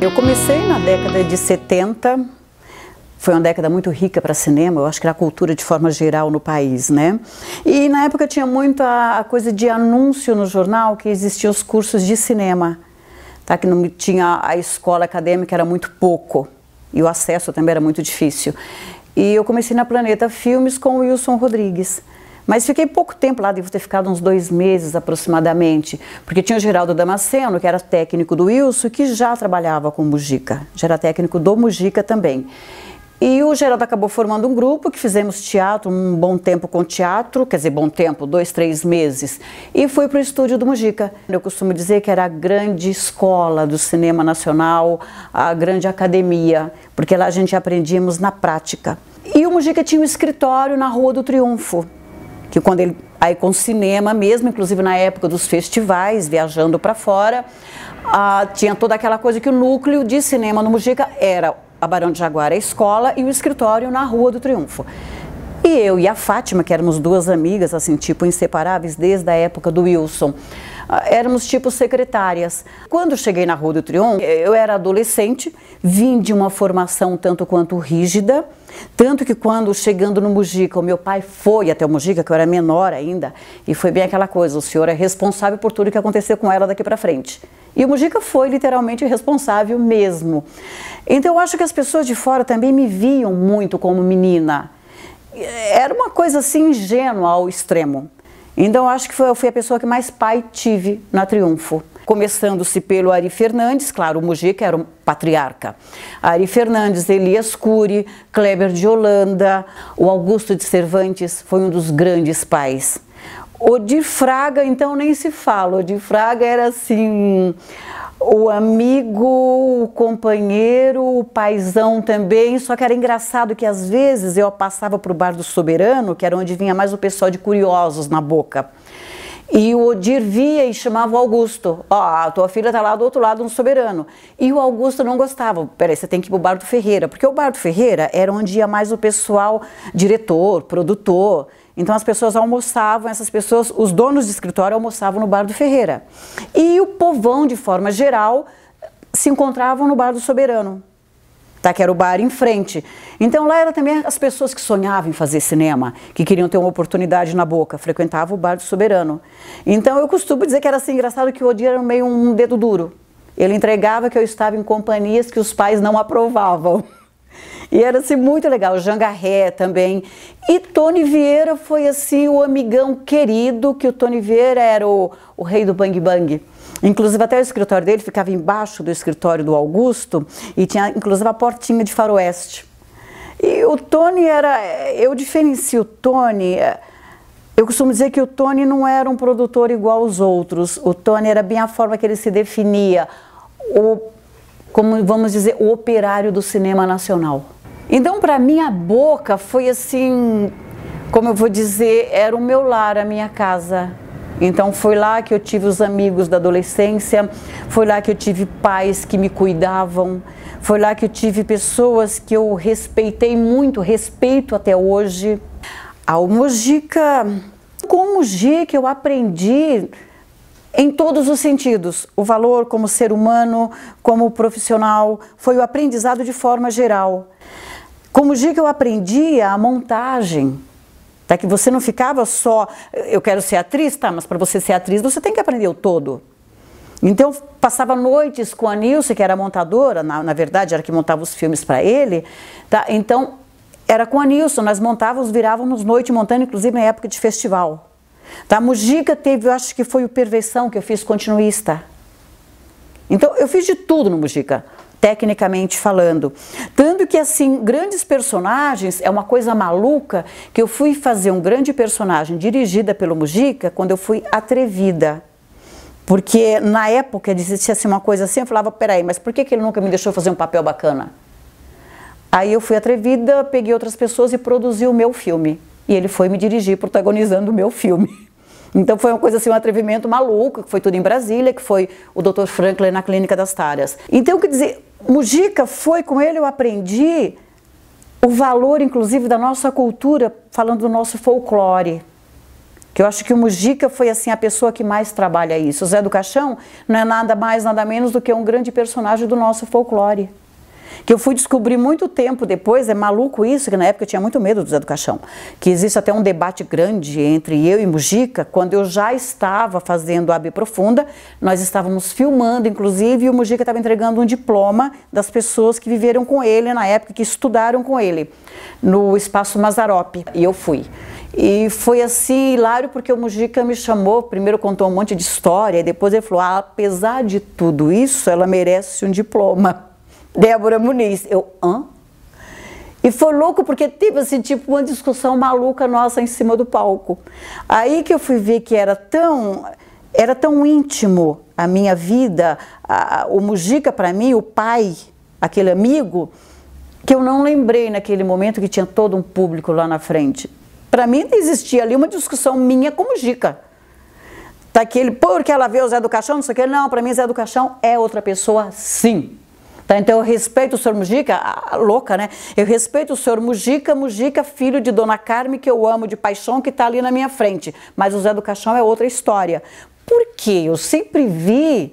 Eu comecei na década de 70, foi uma década muito rica para cinema, eu acho que era a cultura de forma geral no país, né? E na época tinha muita coisa de anúncio no jornal, que existiam os cursos de cinema, tá? Que não tinha a escola acadêmica, era muito pouco, e o acesso também era muito difícil. E eu comecei na Planeta Filmes com o Wilson Rodrigues. Mas fiquei pouco tempo lá, devo ter ficado uns 2 meses aproximadamente, porque tinha o Geraldo Damasceno, que era técnico do Wilson, que já trabalhava com Mujica, já era técnico do Mujica também. E o Geraldo acabou formando um grupo que fizemos teatro, um bom tempo com teatro, quer dizer, bom tempo, 2, 3 meses, e fui para o estúdio do Mujica. Eu costumo dizer que era a grande escola do cinema nacional, a grande academia, porque lá a gente aprendíamos na prática. E o Mujica tinha um escritório na Rua do Triunfo, que quando ele, aí com cinema mesmo, inclusive na época dos festivais, viajando para fora, tinha toda aquela coisa que o núcleo de cinema no Mujica era a Barão de Jaguara, a escola, e o escritório na Rua do Triunfo. E eu e a Fátima, que éramos 2 amigas, assim, tipo inseparáveis desde a época do Wilson, éramos tipo secretárias. Quando cheguei na Rua do Triunfo, eu era adolescente, vim de uma formação tanto quanto rígida, tanto que quando chegando no Mujica, o meu pai foi até o Mujica, que eu era menor ainda, e foi bem aquela coisa, o senhor é responsável por tudo que aconteceu com ela daqui para frente. E o Mujica foi literalmente responsável mesmo. Então eu acho que as pessoas de fora também me viam muito como menina. Era uma coisa assim ingênua ao extremo. Então eu acho que eu fui a pessoa que mais pai tive na Triunfo. Começando-se pelo Ari Fernandes, claro, o Mujica era um patriarca. Ari Fernandes, Elias Cury, Kleber de Holanda, o Augusto de Cervantes foi um dos grandes pais. Odir Fraga, então nem se fala, Odir Fraga era assim, o amigo, o companheiro, o paizão também, só que era engraçado que às vezes eu passava para o Bar do Soberano, que era onde vinha mais o pessoal de curiosos na boca. E o Odir via e chamava o Augusto, a tua filha está lá do outro lado no Soberano. E o Augusto não gostava, peraí, você tem que ir para o Bar do Ferreira, porque o Bar do Ferreira era onde ia mais o pessoal, diretor, produtor. Então as pessoas almoçavam, essas pessoas, os donos de escritório almoçavam no Bar do Ferreira. E o povão, de forma geral, se encontravam no Bar do Soberano, tá? Que era o bar em frente. Então lá era também as pessoas que sonhavam em fazer cinema, que queriam ter uma oportunidade na boca, frequentavam o Bar do Soberano. Então eu costumo dizer que era assim, engraçado que o Odir era meio um dedo duro. Ele entregava que eu estava em companhias que os pais não aprovavam. E era assim muito legal, Jean Garret também. E Tony Vieira foi assim o amigão querido, que o Tony Vieira era o rei do bang bang. Inclusive até o escritório dele ficava embaixo do escritório do Augusto e tinha inclusive a portinha de faroeste. E o Tony era, eu diferencio o Tony, eu costumo dizer que o Tony não era um produtor igual aos outros, o Tony era bem a forma que ele se definia, como vamos dizer, o operário do cinema nacional. Então, para mim, a Boca foi assim, como eu vou dizer, era o meu lar, a minha casa. Então, foi lá que eu tive os amigos da adolescência, foi lá que eu tive pais que me cuidavam, foi lá que eu tive pessoas que eu respeitei muito, respeito até hoje. Ao Mujica, com o Mujica eu aprendi em todos os sentidos, o valor como ser humano, como profissional, foi o aprendizado de forma geral. Com o Mujica eu aprendi a montagem, tá? Que você não ficava só, eu quero ser atriz, tá, mas para você ser atriz você tem que aprender o todo. Então eu passava noites com a Nilce, que era montadora, na verdade era que montava os filmes para ele, tá? Então era com a Nilce, nós montávamos, virávamos noite montando, inclusive na época de festival. Tá? Mujica teve, eu acho que foi o Perversão que eu fiz continuista. Então eu fiz de tudo no Mujica, tecnicamente falando. Tanto que assim, grandes personagens, é uma coisa maluca, que eu fui fazer um grande personagem dirigida pelo Mujica quando eu fui Atrevida. Porque na época existia assim, uma coisa assim, eu falava, peraí, mas por que ele nunca me deixou fazer um papel bacana? Aí eu fui Atrevida, peguei outras pessoas e produzi o meu filme. E ele foi me dirigir protagonizando o meu filme. Então foi uma coisa assim, um atrevimento maluco, que foi tudo em Brasília, que foi o Dr. Franklin na Clínica das Taras. Então, quer dizer, Mujica foi, com ele eu aprendi o valor, inclusive, da nossa cultura, falando do nosso folclore. Que eu acho que o Mujica foi assim a pessoa que mais trabalha isso. O Zé do Caixão não é nada mais, nada menos do que um grande personagem do nosso folclore. Que eu fui descobrir muito tempo depois, é maluco isso, que na época eu tinha muito medo do Zé do Caixão, que existe até um debate grande entre eu e Mujica, quando eu já estava fazendo a AB Profunda, nós estávamos filmando, inclusive, e o Mujica estava entregando um diploma das pessoas que viveram com ele na época, que estudaram com ele, no Espaço Mazzaropi, e eu fui. E foi assim, hilário, porque o Mujica me chamou, primeiro contou um monte de história, e depois ele falou, apesar de tudo isso, ela merece um diploma. Débora Muniz, eu, hã? E foi louco porque teve assim, tipo uma discussão maluca nossa em cima do palco. Aí que eu fui ver que era tão íntimo a minha vida, o Mujica para mim, o pai, aquele amigo, que eu não lembrei naquele momento que tinha todo um público lá na frente. Para mim existia ali uma discussão minha com o Mujica. Daquele, porque ela vê o Zé do Caixão, não sei o que, não, para mim Zé do Caixão é outra pessoa, sim. Tá, então eu respeito o senhor Mujica, louca, né? Eu respeito o senhor Mujica, filho de Dona Carme, que eu amo de paixão, que está ali na minha frente. Mas o Zé do Caixão é outra história. Por quê? Eu sempre vi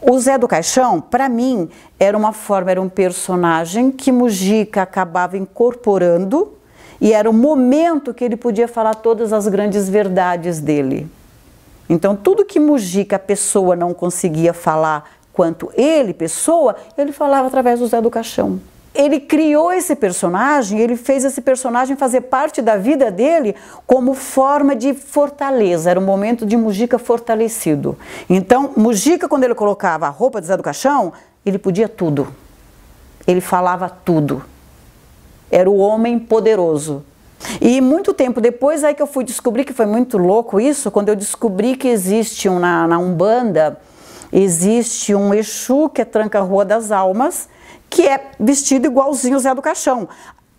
o Zé do Caixão, para mim, era uma forma, era um personagem que Mujica acabava incorporando e era o momento que ele podia falar todas as grandes verdades dele. Então, tudo que Mujica, a pessoa, não conseguia falar quanto ele, pessoa, ele falava através do Zé do Caixão. Ele criou esse personagem, ele fez esse personagem fazer parte da vida dele como forma de fortaleza, era um momento de Mujica fortalecido. Então, Mujica, quando ele colocava a roupa do Zé do Caixão, ele podia tudo. Ele falava tudo. Era o homem poderoso. E muito tempo depois aí que eu fui descobrir, que foi muito louco isso, quando eu descobri que existe na Umbanda, existe um Exu que é Tranca-Rua das Almas, que é vestido igualzinho o Zé do Caixão.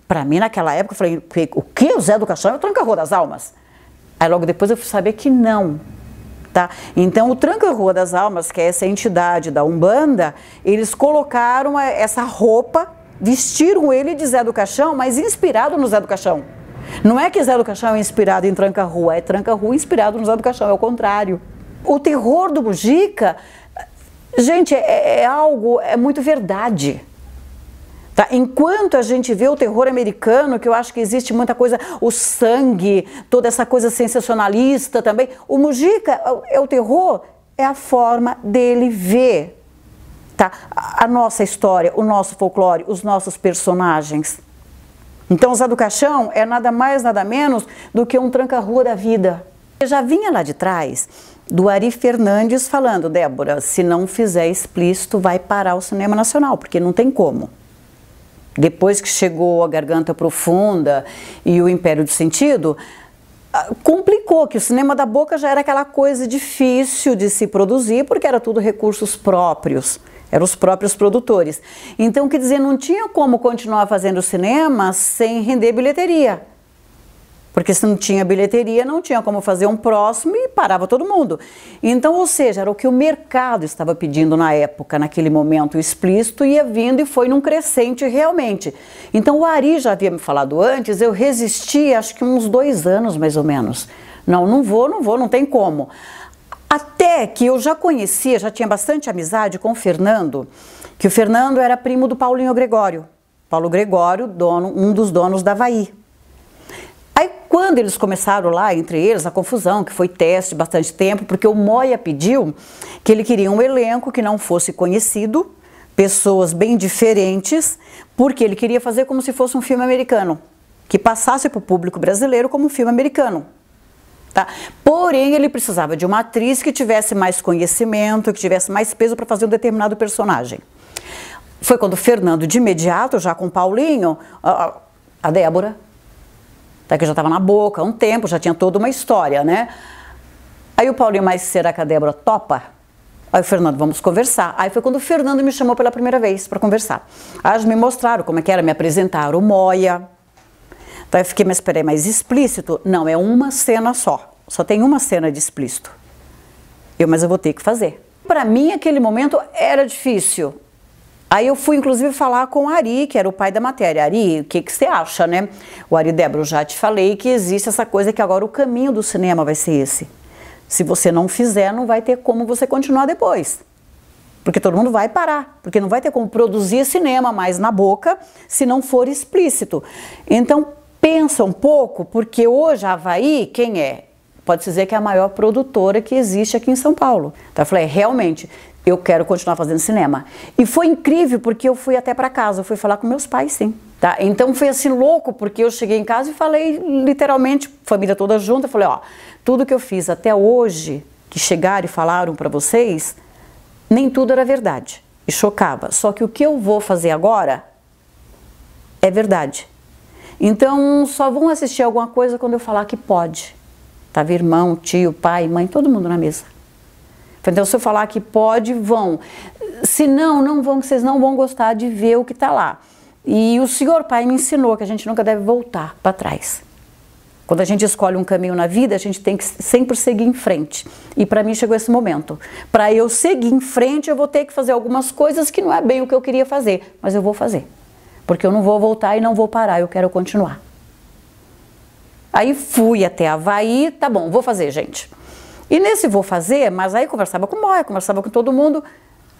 Para mim, naquela época, eu falei, o que? O Zé do Caixão é o Tranca-Rua das Almas? Aí logo depois eu fui saber que não. Tá? Então o Tranca-Rua das Almas, que é essa entidade da Umbanda, eles colocaram essa roupa, vestiram ele de Zé do Caixão, mas inspirado no Zé do Caixão. Não é que Zé do Caixão é inspirado em Tranca-Rua, é Tranca-Rua inspirado no Zé do Caixão, é o contrário. O terror do Mujica, gente, é muito verdade. Tá? Enquanto a gente vê o terror americano, que eu acho que existe muita coisa, o sangue, toda essa coisa sensacionalista também, o Mujica, o terror é a forma dele ver, tá? A nossa história, o nosso folclore, os nossos personagens. Então o Zé do Caixão é nada mais, nada menos do que um tranca-rua da vida. Eu já vinha lá de trás do Ari Fernandes falando, Débora, se não fizer explícito vai parar o cinema nacional, porque não tem como. Depois que chegou a Garganta Profunda e o Império do Sentido, complicou, que o cinema da boca já era aquela coisa difícil de se produzir, porque era tudo recursos próprios, eram os próprios produtores. Então, quer dizer, não tinha como continuar fazendo cinema sem render bilheteria. Porque se não tinha bilheteria, não tinha como fazer um próximo e parava todo mundo. Então, ou seja, era o que o mercado estava pedindo na época, naquele momento explícito, ia vindo e foi num crescente realmente. Então, o Ari já havia me falado antes, eu resisti acho que uns 2 anos mais ou menos. Não vou, não tem como. Até que eu já conhecia, já tinha bastante amizade com o Fernando, que o Fernando era primo do Paulinho Gregório. Paulo Gregório, um dos donos da Avaí. Aí quando eles começaram lá, entre eles, a confusão, que foi teste bastante tempo, porque o Moya pediu que ele queria um elenco que não fosse conhecido, pessoas bem diferentes, porque ele queria fazer como se fosse um filme americano, que passasse para o público brasileiro como um filme americano. Tá? Porém, ele precisava de uma atriz que tivesse mais conhecimento, que tivesse mais peso para fazer um determinado personagem. Foi quando o Fernando, de imediato, já com o Paulinho, a Débora, que já estava na boca há um tempo, já tinha toda uma história, né? Aí o Paulinho, mas será que a Débora topa? Aí o Fernando, vamos conversar. Aí foi quando o Fernando me chamou pela primeira vez para conversar. Aí eles me mostraram como é que era, me apresentaram o Moya. Então eu fiquei, mas peraí, mais explícito? Não, é uma cena só tem uma cena de explícito. Mas eu vou ter que fazer. Para mim, aquele momento era difícil. Aí eu fui, inclusive, falar com o Ari, que era o pai da matéria. Ari, o que você acha, né? O Ari: Débora, eu já te falei que existe essa coisa que agora o caminho do cinema vai ser esse. Se você não fizer, não vai ter como você continuar depois. Porque todo mundo vai parar, porque não vai ter como produzir cinema mais na boca se não for explícito. Então, pensa um pouco, porque hoje a Avaí, quem é? Pode-se dizer que é a maior produtora que existe aqui em São Paulo. Então eu falei: realmente, eu quero continuar fazendo cinema. E foi incrível, porque eu fui até para casa, eu fui falar com meus pais, sim. Tá? Então foi assim louco, porque eu cheguei em casa e falei literalmente, família toda junta, eu falei: ó, tudo que eu fiz até hoje, que chegaram e falaram para vocês, nem tudo era verdade. E chocava. Só que o que eu vou fazer agora é verdade. Então só vão assistir alguma coisa quando eu falar que pode. Tava irmão, tio, pai, mãe, todo mundo na mesa. Então se eu falar que pode, vão. Se não, não vão, que vocês não vão gostar de ver o que está lá. E o senhor pai me ensinou que a gente nunca deve voltar para trás. Quando a gente escolhe um caminho na vida, a gente tem que sempre seguir em frente. E para mim chegou esse momento. Para eu seguir em frente, eu vou ter que fazer algumas coisas que não é bem o que eu queria fazer, mas eu vou fazer. Porque eu não vou voltar e não vou parar, eu quero continuar. Aí fui até a Avaí, tá bom, vou fazer, gente. E nesse vou fazer, mas aí conversava com o Moia, conversava com todo mundo,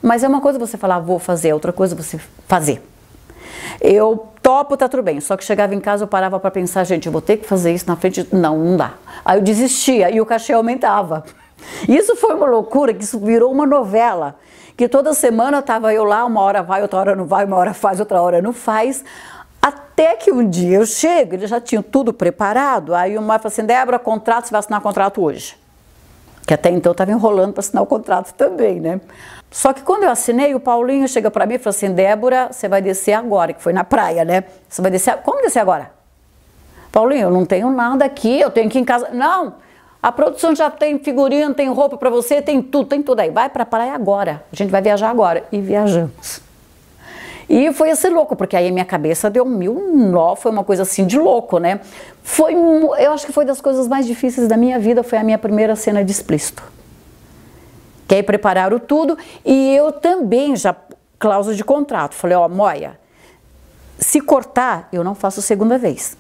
mas é uma coisa você falar vou fazer, outra coisa você fazer. Eu topo, tá tudo bem, só que chegava em casa eu parava para pensar: gente, eu vou ter que fazer isso na frente, não dá. Aí eu desistia e o cachê aumentava. Isso foi uma loucura, que isso virou uma novela, que toda semana tava eu lá, uma hora vai, outra hora não vai, uma hora faz, outra hora não faz, até que um dia eu chego, eles já tinham tudo preparado, aí o Moia falou assim: Débora, contrato, você vai assinar contrato hoje. Que até então eu estava enrolando para assinar o contrato também, né? Só que quando eu assinei, o Paulinho chega para mim e fala assim: Débora, você vai descer agora, que foi na praia, né? Você vai descer, como descer agora? Paulinho, eu não tenho nada aqui, eu tenho que ir em casa. Não, a produção já tem figurino, tem roupa para você, tem tudo aí. Vai para a praia agora, a gente vai viajar agora. E viajamos. E foi assim louco, porque aí a minha cabeça deu mil nó, foi uma coisa assim de louco, né? Eu acho que foi das coisas mais difíceis da minha vida, foi a minha primeira cena de explícito. Que aí prepararam tudo e eu também já, cláusula de contrato, falei: ó, Moia, se cortar, eu não faço segunda vez.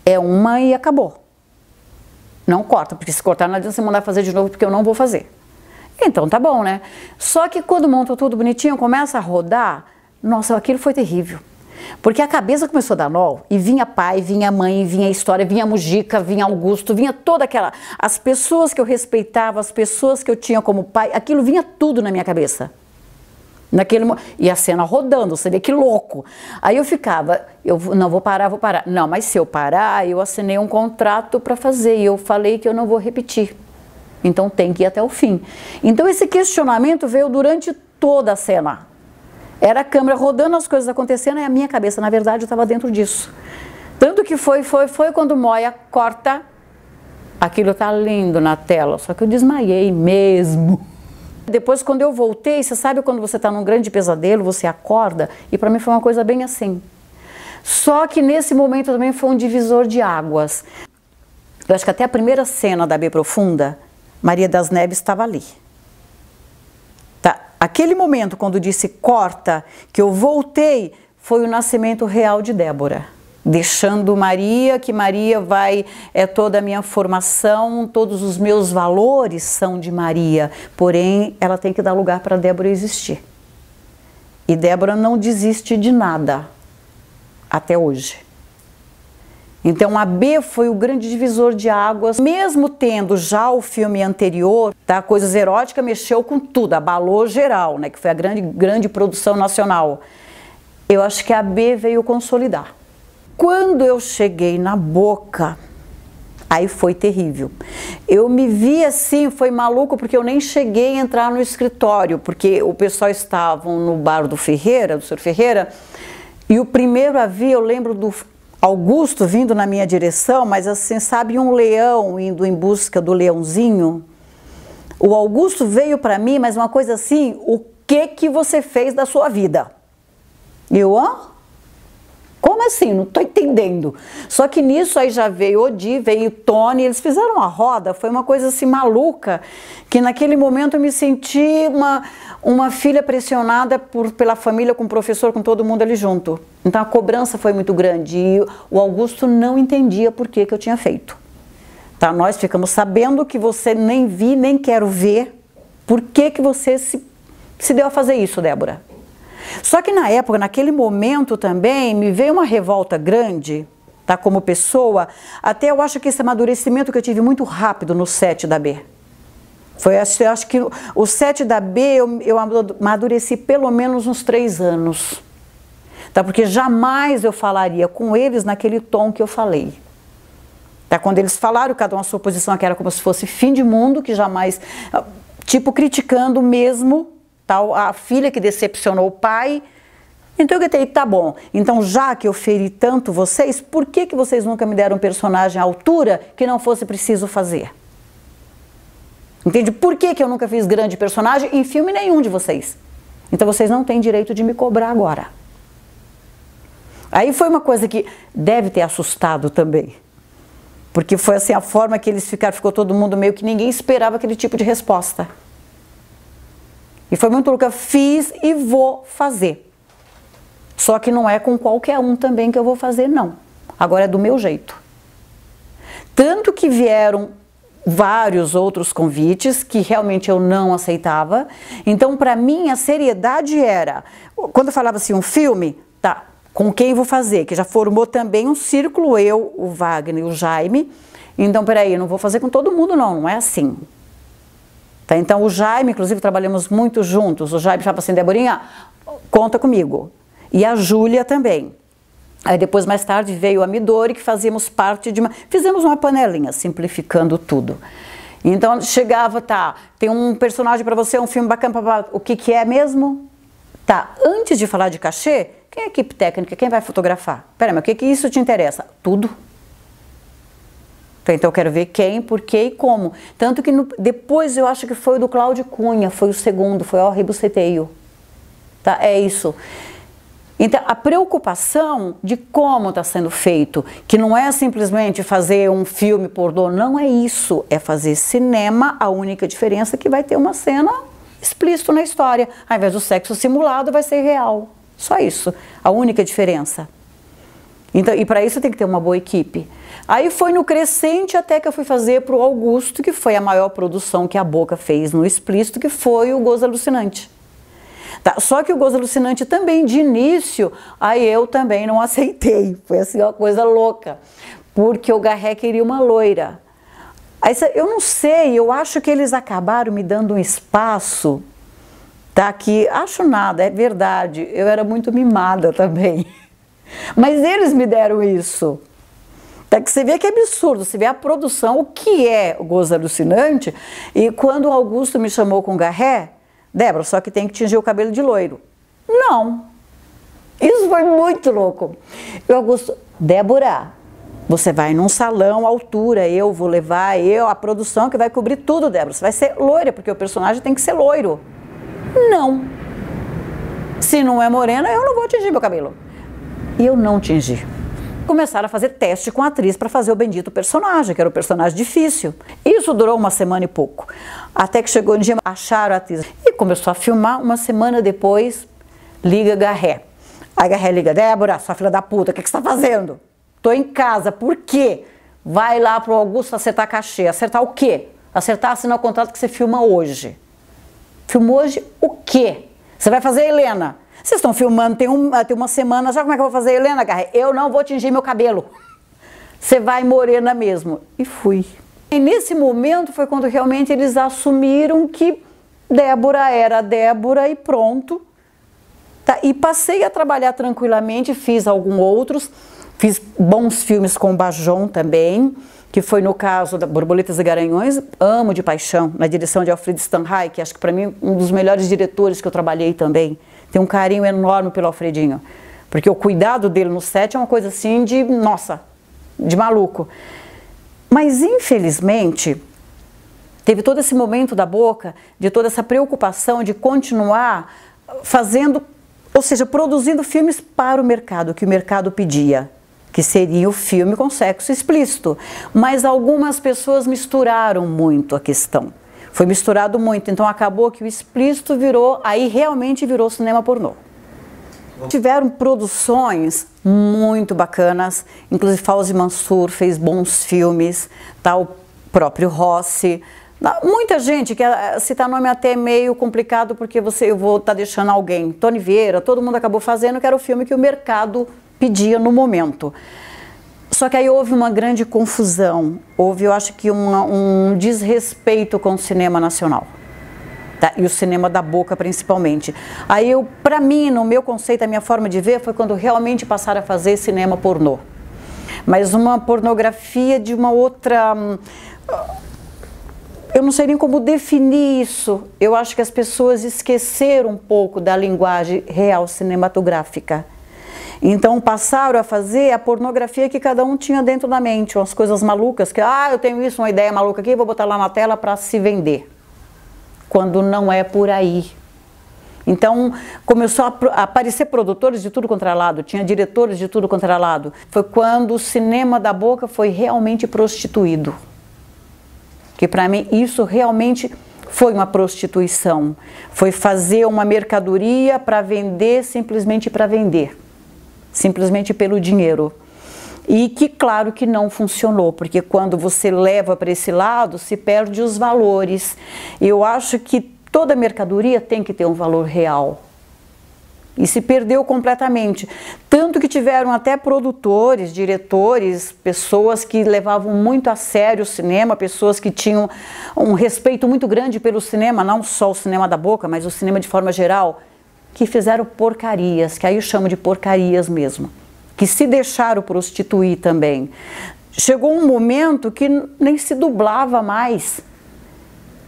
É uma e acabou. Não corta, porque se cortar não adianta você mandar fazer de novo, porque eu não vou fazer. Então tá bom, né? Só que quando monta tudo bonitinho, começa a rodar, nossa, aquilo foi terrível. Porque a cabeça começou a dar nó, e vinha pai, vinha mãe, vinha história, vinha Mujica, vinha Augusto, vinha toda aquela... As pessoas que eu respeitava, as pessoas que eu tinha como pai, aquilo vinha tudo na minha cabeça. E a cena rodando, você vê que louco. Aí eu ficava, eu não vou parar, vou parar. Não, mas se eu parar, eu assinei um contrato para fazer, e eu falei que eu não vou repetir. Então tem que ir até o fim. Então esse questionamento veio durante toda a cena. Era a câmera rodando, as coisas acontecendo, e a minha cabeça, na verdade, estava dentro disso. Tanto que foi quando o Moia corta, aquilo tá lindo na tela, só que eu desmaiei mesmo. Depois, quando eu voltei, você sabe quando você está num grande pesadelo, você acorda, e para mim foi uma coisa bem assim. Só que nesse momento também foi um divisor de águas. Eu acho que até a primeira cena da B Profunda, Maria das Neves estava ali. Tá? Aquele momento, quando disse corta, que eu voltei, foi o nascimento real de Débora. Deixando Maria, que Maria é toda a minha formação, todos os meus valores são de Maria, porém ela tem que dar lugar para Débora existir. E Débora não desiste de nada, até hoje. Então a B foi o grande divisor de águas, mesmo tendo já o filme anterior, tá? Coisas Eróticas mexeu com tudo, abalou geral, né? Que foi a grande produção nacional. Eu acho que a B veio consolidar. Quando eu cheguei na Boca, aí foi terrível. Eu me vi assim, foi maluco, porque eu nem cheguei a entrar no escritório, porque o pessoal estava no bar do Ferreira, do Sr. Ferreira, e o primeiro a vir, eu lembro do Augusto vindo na minha direção, mas assim, sabe, um leão indo em busca do leãozinho? O Augusto veio para mim, mas uma coisa assim: o que você fez da sua vida? Eu, como assim? Não estou entendendo. Só que nisso aí já veio Odi, veio Tony, eles fizeram uma roda, foi uma coisa assim maluca, que naquele momento eu me senti uma filha pressionada pela família, com o professor, com todo mundo ali junto. Então a cobrança foi muito grande e o Augusto não entendia por que eu tinha feito. Tá? Nós ficamos sabendo que você nem vi, nem quero ver, por que você se deu a fazer isso, Débora? Só que na época, naquele momento também, me veio uma revolta grande, tá, como pessoa, até eu acho que esse amadurecimento que eu tive muito rápido no set da B. Eu acho que o set da B eu amadureci pelo menos uns 3 anos. Tá, porque jamais eu falaria com eles naquele tom que eu falei. Tá, quando eles falaram, cada um a sua posição, que era como se fosse fim de mundo, que jamais, tipo, criticando mesmo, tá, a filha que decepcionou o pai. Então eu gritei, tá bom, então já que eu feri tanto vocês, por que vocês nunca me deram um personagem à altura que não fosse preciso fazer? Entende? Por que eu nunca fiz grande personagem em filme nenhum de vocês? Então vocês não têm direito de me cobrar agora. Aí foi uma coisa que deve ter assustado também. Porque foi assim a forma que eles ficaram, ficou todo mundo meio que ninguém esperava aquele tipo de resposta. E foi muito louca, fiz e vou fazer. Só que não é com qualquer um também que eu vou fazer, não. Agora é do meu jeito. Tanto que vieram vários outros convites que realmente eu não aceitava. Então, para mim, a seriedade era, quando eu falava assim, um filme, tá, com quem vou fazer? Que já formou também um círculo, eu, o Wagner e o Jaime. Então, peraí, eu não vou fazer com todo mundo, não é assim. Tá, então, o Jaime, inclusive, trabalhamos muito juntos. O Jaime falava assim, Deborinha, conta comigo. E a Júlia também. Aí depois, mais tarde, veio a Midori, que fazíamos parte de uma... Fizemos uma panelinha, simplificando tudo. Então, chegava, tá, tem um personagem para você, um filme bacana, o que é mesmo? Tá, antes de falar de cachê, quem é a equipe técnica? Quem vai fotografar? Pera, mas o que isso te interessa? Tudo. Então, eu quero ver quem, por quê e como. Tanto que depois, eu acho que foi o do Cláudio Cunha, foi o segundo, foi o Ribuceteio. Tá, é isso. Então, a preocupação de como está sendo feito, que não é simplesmente fazer um filme pornô, não é isso, é fazer cinema, a única diferença é que vai ter uma cena explícita na história, ao invés do sexo simulado vai ser real, só isso, a única diferença. Então, e para isso tem que ter uma boa equipe. Aí foi no crescente até que eu fui fazer para o Augusto, que foi a maior produção que a Boca fez no explícito, que foi o Gozo Alucinante. Tá, só que o Gozo Alucinante também, de início, aí eu também não aceitei. Foi assim uma coisa louca. Porque o Garré queria uma loira. Aí, eu não sei, eu acho que eles acabaram me dando um espaço, tá, que acho nada, é verdade. Eu era muito mimada também. Mas eles me deram isso. Tá, que você vê que é absurdo, você vê a produção, o que é o Gozo Alucinante. E quando o Augusto me chamou com o Garré, Débora, só que tem que tingir o cabelo de loiro. Não. Isso foi muito louco. E o Augusto, Débora, você vai num salão, altura, eu vou levar, a produção que vai cobrir tudo, Débora. Você vai ser loira, porque o personagem tem que ser loiro. Não. Se não é morena, eu não vou tingir meu cabelo. E eu não tingi. Começaram a fazer teste com a atriz para fazer o bendito personagem, que era o personagem difícil. Isso durou 1 semana e pouco. Até que chegou um dia, acharam a atriz. E começou a filmar, 1 semana depois, liga Garré. Aí Garré liga, Débora, sua filha da puta, o que você está fazendo? Tô em casa, por quê? Vai lá pro Augusto acertar cachê. Acertar o quê? Acertar, assinar o contrato que você filma hoje. Filmou hoje o quê? Você vai fazer a Helena. Vocês estão filmando, tem 1 semana, já como é que eu vou fazer, Helena, Garré? Eu não vou tingir meu cabelo. Você vai morena mesmo. E fui. E nesse momento foi quando realmente eles assumiram que Débora era Débora e pronto. Tá? E passei a trabalhar tranquilamente, fiz alguns outros, fiz bons filmes com o Bajon também, que foi no caso da Borboletas e Garanhões, amo de paixão, na direção de Alfredo Stanhai, que acho que para mim um dos melhores diretores que eu trabalhei também. Tenho um carinho enorme pelo Alfredinho, porque o cuidado dele no set é uma coisa assim de, nossa, de maluco. Mas infelizmente, teve todo esse momento da Boca, de toda essa preocupação de continuar fazendo, ou seja, produzindo filmes para o mercado, que o mercado pedia, que seria o filme com sexo explícito. Mas algumas pessoas misturaram muito a questão. Foi misturado muito, então acabou que o explícito virou, aí realmente virou cinema pornô. Tiveram produções muito bacanas, inclusive Fawzi Mansur fez bons filmes, tá? O próprio Rossi, muita gente, que citar nome até é meio complicado porque eu vou estar deixando alguém, Tony Vieira, todo mundo acabou fazendo, que era o filme que o mercado pedia no momento. Só que aí houve uma grande confusão, houve, eu acho que um desrespeito com o cinema nacional. Tá? E o cinema da boca principalmente. Aí para mim, no meu conceito, a minha forma de ver foi quando realmente passaram a fazer cinema pornô. Mas uma pornografia de uma outra... Eu não sei nem como definir isso. Eu acho que as pessoas esqueceram um pouco da linguagem real cinematográfica. Então passaram a fazer a pornografia que cada um tinha dentro da mente, umas coisas malucas, que eu tenho isso, uma ideia maluca aqui, vou botar lá na tela para se vender. Quando não é por aí. Então começou a aparecer produtores de tudo quanto era lado, tinha diretores de tudo quanto era lado. Foi quando o cinema da boca foi realmente prostituído. Que para mim isso realmente foi uma prostituição. Foi fazer uma mercadoria para vender simplesmente para vender. Simplesmente pelo dinheiro. E que claro que não funcionou, porque quando você leva para esse lado, se perde os valores. Eu acho que toda mercadoria tem que ter um valor real. E se perdeu completamente. Tanto que tiveram até produtores, diretores, pessoas que levavam muito a sério o cinema, pessoas que tinham um respeito muito grande pelo cinema, não só o cinema da boca, mas o cinema de forma geral, que fizeram porcarias, que aí eu chamo de porcarias mesmo. Que se deixaram prostituir também. Chegou um momento que nem se dublava mais.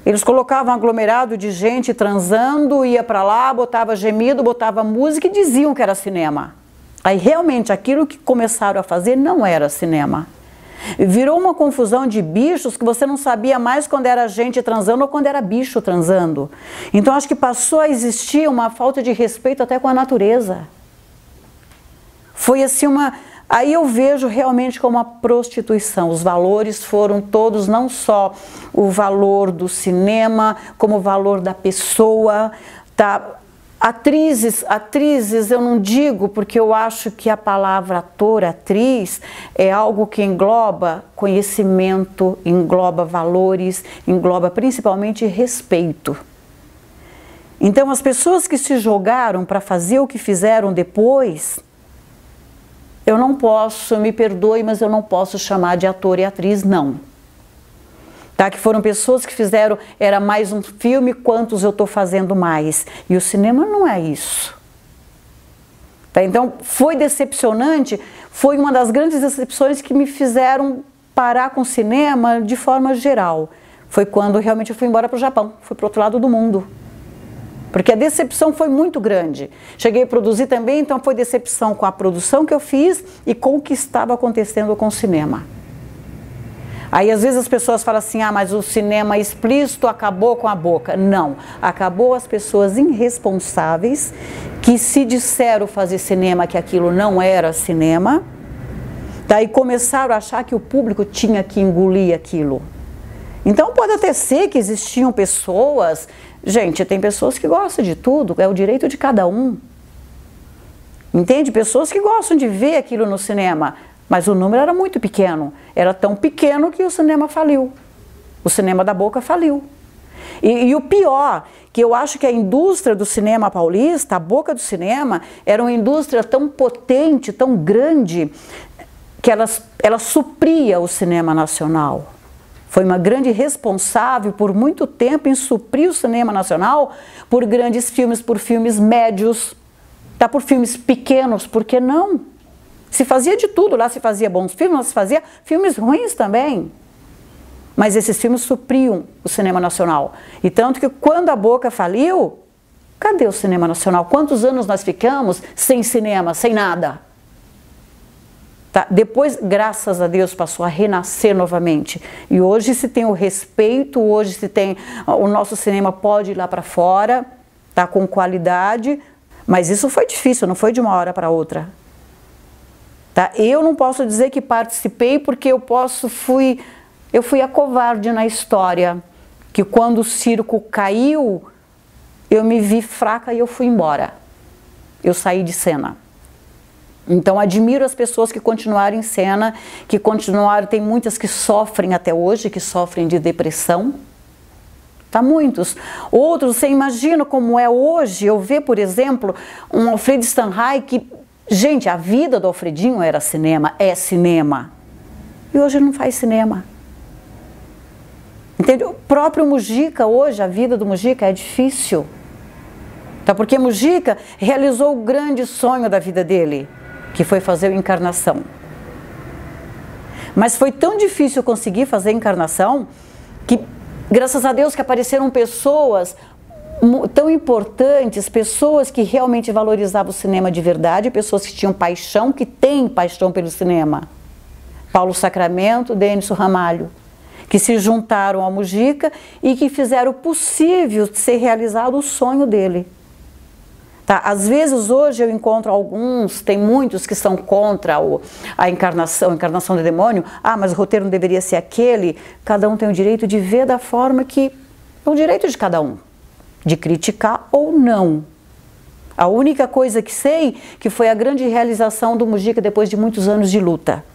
Eles colocavam um aglomerado de gente transando, ia para lá, botava gemido, botava música e diziam que era cinema. Aí realmente aquilo que começaram a fazer não era cinema. Virou uma confusão de bichos que você não sabia mais quando era gente transando ou quando era bicho transando. Então acho que passou a existir uma falta de respeito até com a natureza. Foi assim aí eu vejo realmente como uma prostituição. Os valores foram todos, não só o valor do cinema, como o valor da pessoa, tá? Atrizes eu não digo porque eu acho que a palavra ator, atriz, é algo que engloba conhecimento, engloba valores, engloba principalmente respeito. Então as pessoas que se jogaram para fazer o que fizeram depois... Eu não posso, me perdoe, mas eu não posso chamar de ator e atriz, não. Tá? Que foram pessoas que fizeram, era mais um filme, quantos eu estou fazendo mais. E o cinema não é isso. Tá? Então, foi decepcionante, foi uma das grandes decepções que me fizeram parar com o cinema de forma geral. Foi quando realmente eu fui embora para o Japão, fui para o outro lado do mundo. Porque a decepção foi muito grande. Cheguei a produzir também, então foi decepção com a produção que eu fiz e com o que estava acontecendo com o cinema. Aí às vezes as pessoas falam assim, mas o cinema explícito acabou com a boca. Não, acabou as pessoas irresponsáveis que se disseram fazer cinema que aquilo não era cinema. Daí começaram a achar que o público tinha que engolir aquilo. Então pode até ser que existiam pessoas... Gente, tem pessoas que gostam de tudo, é o direito de cada um. Entende? Pessoas que gostam de ver aquilo no cinema, mas o número era muito pequeno. Era tão pequeno que o cinema faliu. O cinema da boca faliu. E o pior, que eu acho que a indústria do cinema paulista, a boca do cinema, era uma indústria tão potente, tão grande, que ela supria o cinema nacional. Foi uma grande responsável por muito tempo em suprir o cinema nacional por grandes filmes, por filmes médios, tá? Por filmes pequenos, por que não? Se fazia de tudo, lá se fazia bons filmes, lá se fazia filmes ruins também. Mas esses filmes supriam o cinema nacional. E tanto que quando a boca faliu, cadê o cinema nacional? Quantos anos nós ficamos sem cinema, sem nada? Tá? Depois, graças a Deus, passou a renascer novamente. E hoje se tem o respeito, hoje se tem... O nosso cinema pode ir lá para fora, tá? Com qualidade, mas isso foi difícil, não foi de uma hora para outra. Tá? Eu não posso dizer que participei porque eu fui a covarde na história. que quando o circo caiu, eu me vi fraca e eu fui embora. Eu saí de cena. Então admiro as pessoas que continuaram em cena, que continuaram, tem muitas que sofrem até hoje, que sofrem de depressão. Tá, muitos. Outros, você imagina como é hoje, eu ver, por exemplo, um Alfred Steinheim que, gente, a vida do Alfredinho era cinema, é cinema. E hoje ele não faz cinema. Entende? O próprio Mujica hoje, a vida do Mujica é difícil. Tá, porque Mujica realizou o grande sonho da vida dele, que foi fazer a Encarnação. Mas foi tão difícil conseguir fazer a Encarnação que, graças a Deus, que apareceram pessoas tão importantes, pessoas que realmente valorizavam o cinema de verdade, pessoas que tinham paixão, que têm paixão pelo cinema. Paulo Sacramento, Denis Ramalho, que se juntaram ao Mujica e que fizeram o possível de ser realizado o sonho dele. Tá? Às vezes hoje eu encontro alguns, tem muitos que são contra a encarnação do demônio. Ah, mas o roteiro não deveria ser aquele. Cada um tem o direito de ver da forma que é o direito de cada um, de criticar ou não. A única coisa que sei que foi a grande realização do Mujica depois de muitos anos de luta.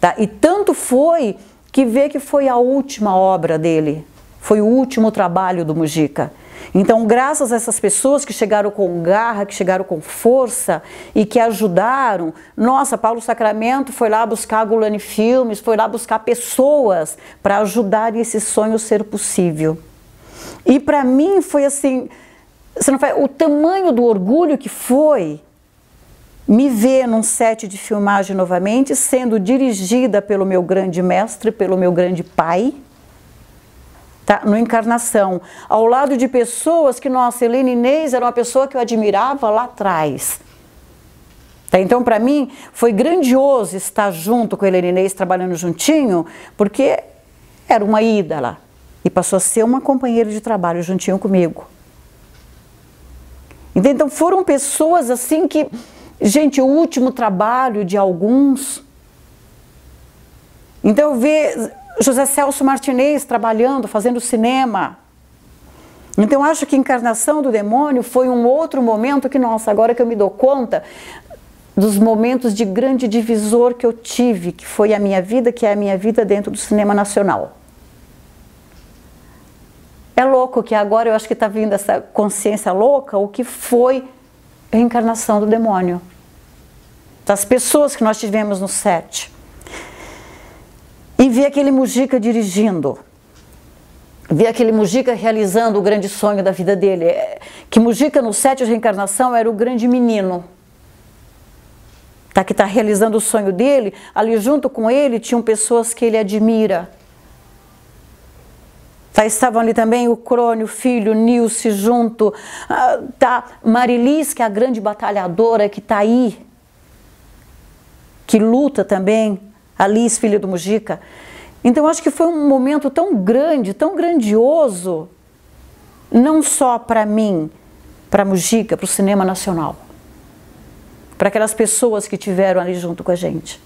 Tá? E tanto foi que vê que foi a última obra dele, foi o último trabalho do Mujica. Então, graças a essas pessoas que chegaram com garra, que chegaram com força e que ajudaram, nossa, Paulo Sacramento foi lá buscar a Gulani Filmes, foi lá buscar pessoas para ajudar esse sonho ser possível. E para mim foi assim, você não faz, o tamanho do orgulho que foi me ver num set de filmagem novamente, sendo dirigida pelo meu grande mestre, pelo meu grande pai, tá? No Encarnação, ao lado de pessoas que, nossa, Helena Inês era uma pessoa que eu admirava lá atrás. Tá? Então, para mim, foi grandioso estar junto com a Helena Inês, trabalhando juntinho, porque era uma ídola e passou a ser uma companheira de trabalho juntinho comigo. Então, foram pessoas assim que, gente, o último trabalho de alguns. Então, eu vejo José Celso Martinez trabalhando, fazendo cinema. Então, eu acho que Encarnação do Demônio foi um outro momento que, nossa, agora que eu me dou conta dos momentos de grande divisor que eu tive, que foi a minha vida, que é a minha vida dentro do cinema nacional. É louco que agora eu acho que está vindo essa consciência louca, o que foi a Encarnação do Demônio. Das pessoas que nós tivemos no set. E ver aquele Mujica dirigindo. Ver aquele Mujica realizando o grande sonho da vida dele. Que Mujica no set de Reencarnação era o grande menino. Tá, que está realizando o sonho dele. Ali junto com ele tinham pessoas que ele admira. Tá, estavam ali também o Crônio, o filho, o Nilce junto. Tá, Marilis, que é a grande batalhadora que está aí. Que luta também. Alice, filha do Mujica. Então, acho que foi um momento tão grande, tão grandioso, não só para mim, para Mujica, para o cinema nacional, para aquelas pessoas que estiveram ali junto com a gente.